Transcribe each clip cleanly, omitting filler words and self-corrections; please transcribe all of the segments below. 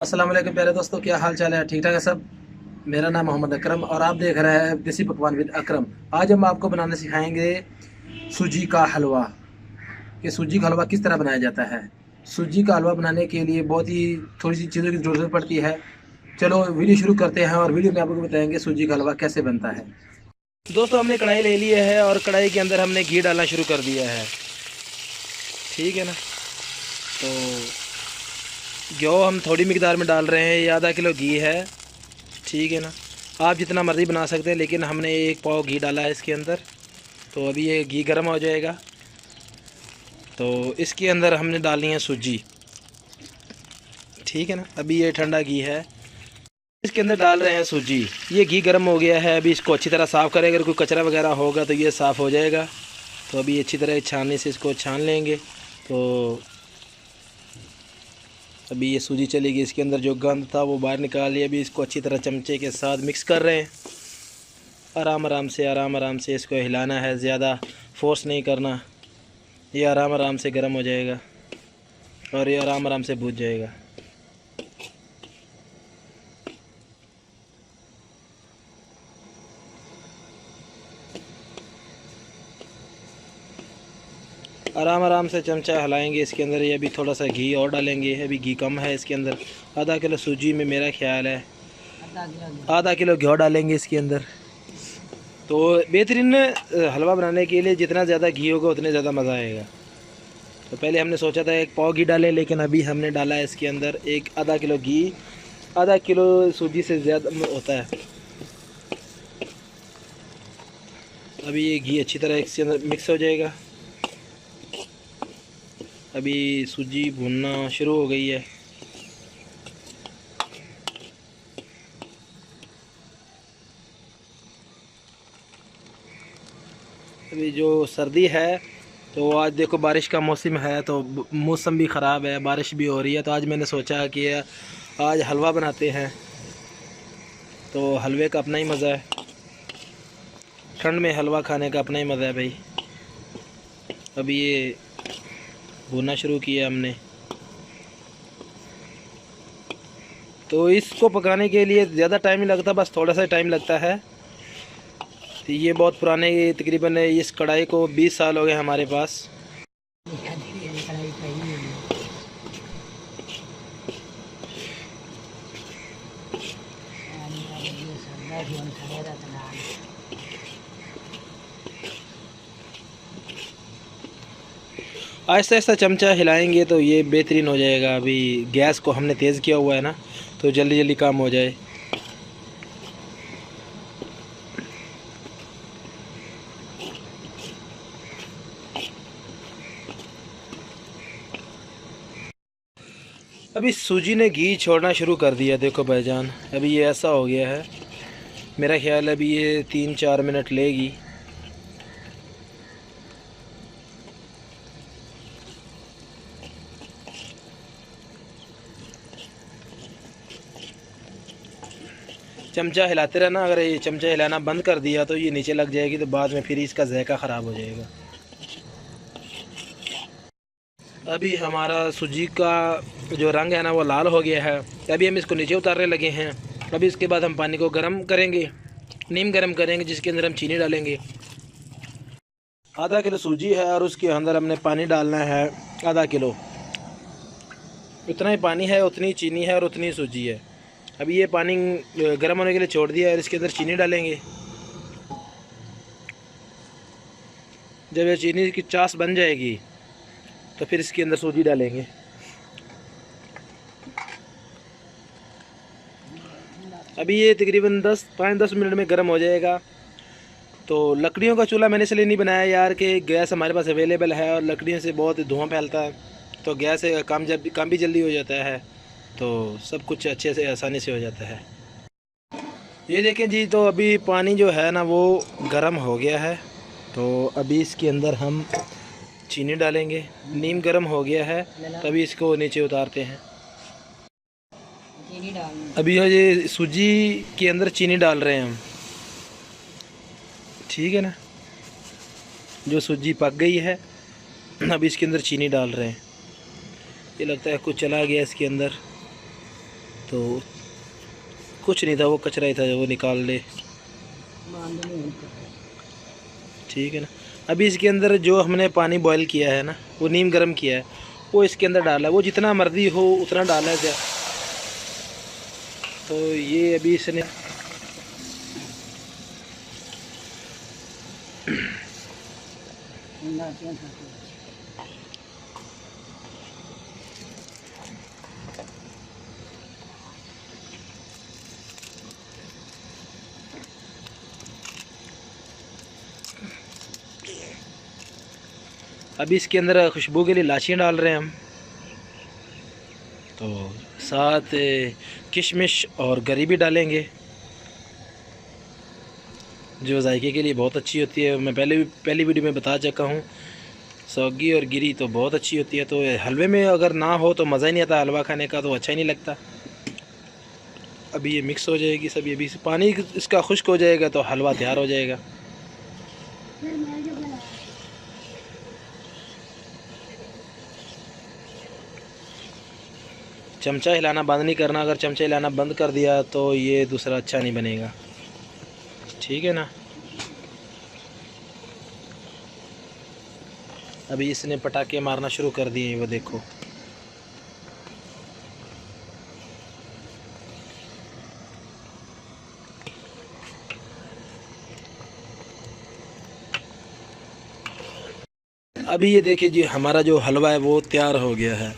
अस्सलाम वालेकुम प्यारे दोस्तों, क्या हाल चाल है? ठीक ठाक है सब। मेरा नाम मोहम्मद अकरम और आप देख रहे हैं देसी पकवान विद अकरम। आज हम आपको बनाना सिखाएंगे सूजी का हलवा। कि सूजी का हलवा किस तरह बनाया जाता है। सूजी का हलवा बनाने के लिए बहुत ही थोड़ी सी चीज़ों की ज़रूरत पड़ती है। चलो वीडियो शुरू करते हैं और वीडियो में आपको बताएंगे सूजी का हलवा कैसे बनता है। दोस्तों, हमने कढ़ाई ले ली है और कढ़ाई के अंदर हमने घी डालना शुरू कर दिया है। ठीक है ना। तो घी हम थोड़ी मिकदार में डाल रहे हैं, ये आधा किलो घी है। ठीक है ना। आप जितना मर्ज़ी बना सकते हैं, लेकिन हमने एक पाव घी डाला है इसके अंदर। तो अभी ये घी गर्म हो जाएगा तो इसके अंदर हमने डालनी है सूजी। ठीक है ना। अभी ये ठंडा घी है, इसके अंदर डाल रहे हैं सूजी। ये घी गर्म हो गया है, अभी इसको अच्छी तरह साफ़ करें। अगर कोई कचरा वगैरह होगा तो ये साफ़ हो जाएगा। तो अभी अच्छी तरह छानने से इसको छान लेंगे। तो अभी ये सूजी चलेगी, इसके अंदर जो गंद था वो बाहर निकाल लिया। अभी इसको अच्छी तरह चमचे के साथ मिक्स कर रहे हैं। आराम आराम से इसको हिलाना है, ज़्यादा फोर्स नहीं करना। ये आराम आराम से गर्म हो जाएगा और ये आराम आराम से भून जाएगा। आराम आराम से चमचा हिलाएंगे इसके अंदर। ये अभी थोड़ा सा घी और डालेंगे, अभी घी कम है इसके अंदर। आधा किलो सूजी में मेरा ख्याल है आधा किलो घी डालेंगे इसके अंदर। तो बेहतरीन हलवा बनाने के लिए जितना ज़्यादा घी होगा उतने ज़्यादा मज़ा आएगा। तो पहले हमने सोचा था एक पाव घी डालें, लेकिन अभी हमने डाला है इसके अंदर एक आधा किलो घी। आधा किलो सूजी से ज़्यादा होता है। अभी ये घी अच्छी तरह इसके अंदर मिक्स हो जाएगा। अभी सूजी भुनना शुरू हो गई है। अभी जो सर्दी है तो आज देखो बारिश का मौसम है, तो मौसम भी ख़राब है, बारिश भी हो रही है। तो आज मैंने सोचा कि आज हलवा बनाते हैं। तो हलवे का अपना ही मज़ा है, ठंड में हलवा खाने का अपना ही मज़ा है भाई। अभी ये भुनना शुरू किया हमने। तो इसको पकाने के लिए ज़्यादा टाइम नहीं लगता, बस थोड़ा सा टाइम लगता है। तो ये बहुत पुराने, तकरीबन इस कढ़ाई को 20 साल हो गए हमारे पास। आहिस्ता आहिस्ता चमचा हिलाएंगे तो ये बेहतरीन हो जाएगा। अभी गैस को हमने तेज़ किया हुआ है ना, तो जल्दी जल्दी काम हो जाए। अभी सूजी ने घी छोड़ना शुरू कर दिया, देखो भाईजान। अभी ये ऐसा हो गया है, मेरा ख्याल है अभी ये 3-4 मिनट लेगी। चमचा हिलाते रहना। अगर ये चमचा हिलाना बंद कर दिया तो ये नीचे लग जाएगी, तो बाद में फिर इसका जायका ख़राब हो जाएगा। अभी हमारा सूजी का जो रंग है ना वो लाल हो गया है। अभी हम इसको नीचे उतारने लगे हैं। अभी इसके बाद हम पानी को गर्म करेंगे, नीम गर्म करेंगे, जिसके अंदर हम चीनी डालेंगे। आधा किलो सूजी है और उसके अंदर हमने पानी डालना है आधा किलो। उतना ही पानी है, उतनी चीनी है और उतनी सूजी है। अभी ये पानी गर्म होने के लिए छोड़ दिया है और इसके अंदर चीनी डालेंगे। जब ये चीनी की चाश बन जाएगी तो फिर इसके अंदर सूजी डालेंगे। अभी ये तकरीबन 5-10 मिनट में गर्म हो जाएगा। तो लकड़ियों का चूल्हा मैंने इसलिए नहीं बनाया यार कि गैस हमारे पास अवेलेबल है और लकड़ियों से बहुत धुआं फैलता है। तो गैस से काम भी जल्दी हो जाता है, तो सब कुछ अच्छे से आसानी से हो जाता है। ये देखें जी, तो अभी पानी जो है ना वो गर्म हो गया है। तो अभी इसके अंदर हम चीनी डालेंगे। नीम गर्म हो गया है, तभी इसको नीचे उतारते हैं। अभी ये सूजी के अंदर चीनी डाल रहे हैं हम। ठीक है ना। जो सूजी पक गई है, अभी इसके अंदर चीनी डाल रहे हैं। ये लगता है कुछ चला गया इसके अंदर। तो कुछ नहीं था, वो कचरा ही था, वो निकाल ले। ठीक है ना। अभी इसके अंदर जो हमने पानी बॉईल किया है ना, वो नीम गर्म किया है, वो इसके अंदर डाला है। वो जितना मर्जी हो उतना डाला है। तो ये अभी इसने अभी इसके अंदर खुशबू के लिए इलायची डाल रहे हैं हम। तो साथ किशमिश और गरी भी डालेंगे, जो जायके के लिए बहुत अच्छी होती है। मैं पहली वीडियो में बता चुका हूँ, सौगी और गिरी तो बहुत अच्छी होती है। तो हलवे में अगर ना हो तो मज़ा ही नहीं आता हलवा खाने का, तो अच्छा ही नहीं लगता। अभी ये मिक्स हो जाएगी सब, ये भी पानी इसका खुश्क हो जाएगा तो हलवा तैयार हो जाएगा। चमचा हिलाना बंद नहीं करना, अगर चमचा हिलाना बंद कर दिया तो ये दूसरा अच्छा नहीं बनेगा। ठीक है ना। अभी इसने पटाखे मारना शुरू कर दिए, वो देखो। अभी ये देखिए जी, हमारा जो हलवा है वो तैयार हो गया है।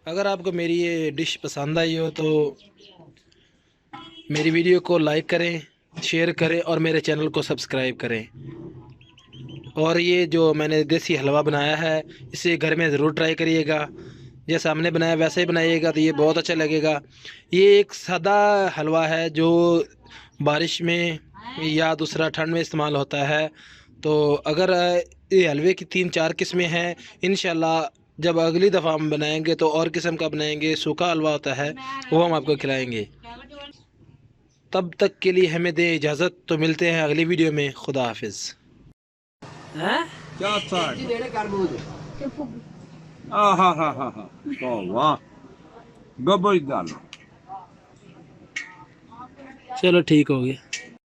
अगर आपको मेरी ये डिश पसंद आई हो तो मेरी वीडियो को लाइक करें, शेयर करें और मेरे चैनल को सब्सक्राइब करें। और ये जो मैंने देसी हलवा बनाया है, इसे घर में ज़रूर ट्राई करिएगा। जैसा हमने बनाया वैसे ही बनाइएगा तो ये बहुत अच्छा लगेगा। ये एक सादा हलवा है जो बारिश में या दूसरा ठंड में इस्तेमाल होता है। तो अगर ये हलवे की 3-4 किस्में हैं, इंशाल्लाह जब अगली दफ़ा हम बनाएंगे तो और किस्म का बनाएंगे। सूखा हलवा होता है, वो हम आपको खिलाएंगे। तब तक के लिए हमें दें इजाज़त, तो मिलते हैं अगली वीडियो में। खुदा हाफिज़। क्या वाह, गबो डालो। चलो ठीक हो गया।